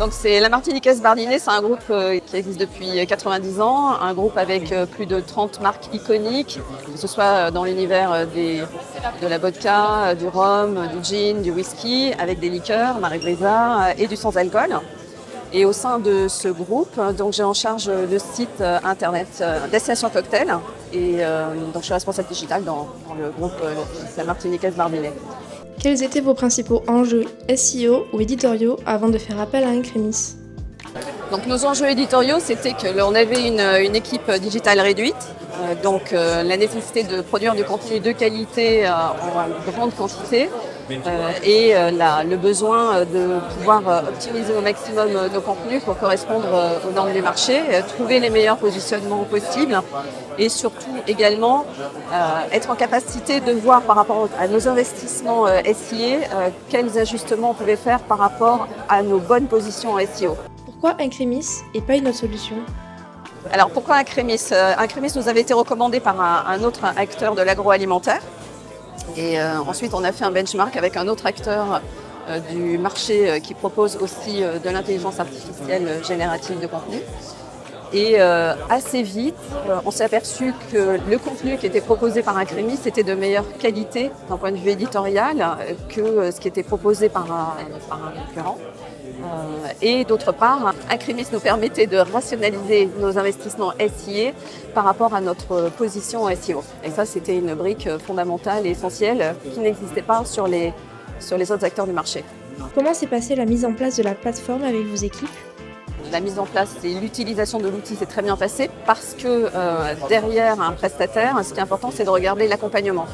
Donc c'est la Martiniquaise Bardinet, c'est un groupe qui existe depuis 90 ans, un groupe avec plus de 30 marques iconiques, que ce soit dans l'univers de la vodka, du rhum, du gin, du whisky, avec des liqueurs, Marie-Brisa et du sans-alcool. Et au sein de ce groupe, donc j'ai en charge le site internet Destination Cocktail et donc je suis responsable digitale dans le groupe la Martiniquaise Bardinet. Quels étaient vos principaux enjeux SEO ou éditoriaux avant de faire appel à Incrémis? Donc nos enjeux éditoriaux, c'était qu'on avait une équipe digitale réduite, donc la nécessité de produire du contenu de qualité en grande quantité et le besoin de pouvoir optimiser au maximum nos contenus pour correspondre aux normes du marché, trouver les meilleurs positionnements possibles et surtout également être en capacité de voir par rapport à nos investissements SIA quels ajustements on pouvait faire par rapport à nos bonnes positions en SEO. Pourquoi Incrémis et pas une autre solution? Alors pourquoi Incrémis? Incrémis nous avait été recommandé par un autre acteur de l'agroalimentaire. Et ensuite, on a fait un benchmark avec un autre acteur du marché qui propose aussi de l'intelligence artificielle générative de contenu. Et assez vite, on s'est aperçu que le contenu qui était proposé par Incrémis était de meilleure qualité d'un point de vue éditorial que ce qui était proposé par un concurrent. Et d'autre part, Incrémis nous permettait de rationaliser nos investissements SIA par rapport à notre position en SEO. Et ça, c'était une brique fondamentale et essentielle qui n'existait pas sur les autres acteurs du marché. Comment s'est passée la mise en place de la plateforme avec vos équipes? La mise en place et l'utilisation de l'outil s'est très bien passée parce que derrière un prestataire, ce qui est important, c'est de regarder l'accompagnement.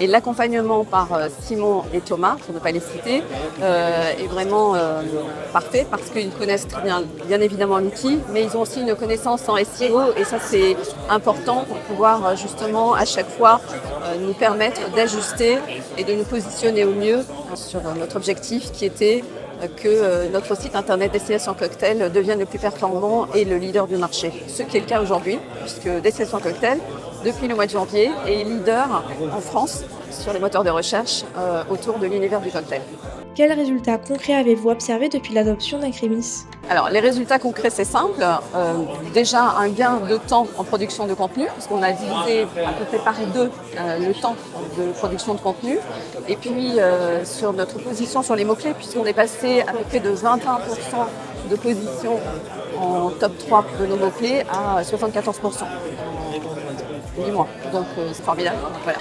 Et l'accompagnement par Simon et Thomas, pour ne pas les citer, est vraiment parfait parce qu'ils connaissent très bien évidemment l'outil, mais ils ont aussi une connaissance en SEO et ça c'est important pour pouvoir justement à chaque fois nous permettre d'ajuster et de nous positionner au mieux sur notre objectif qui était que notre site internet Destination Cocktail devienne le plus performant et le leader du marché. Ce qui est le cas aujourd'hui, puisque Destination Cocktail, depuis le mois de janvier, est leader en France sur les moteurs de recherche autour de l'univers du cocktail. Quels résultats concrets avez-vous observés depuis l'adoption d'Incrémis? Alors, les résultats concrets, c'est simple. Déjà, un gain de temps en production de contenu, puisqu'on a divisé à peu près par deux le temps de production de contenu. Et puis, sur notre position sur les mots-clés, puisqu'on est passé à peu près de 21% de position en top 3 de nos mots-clés à 74% en 8 mois. Donc, c'est formidable. Voilà.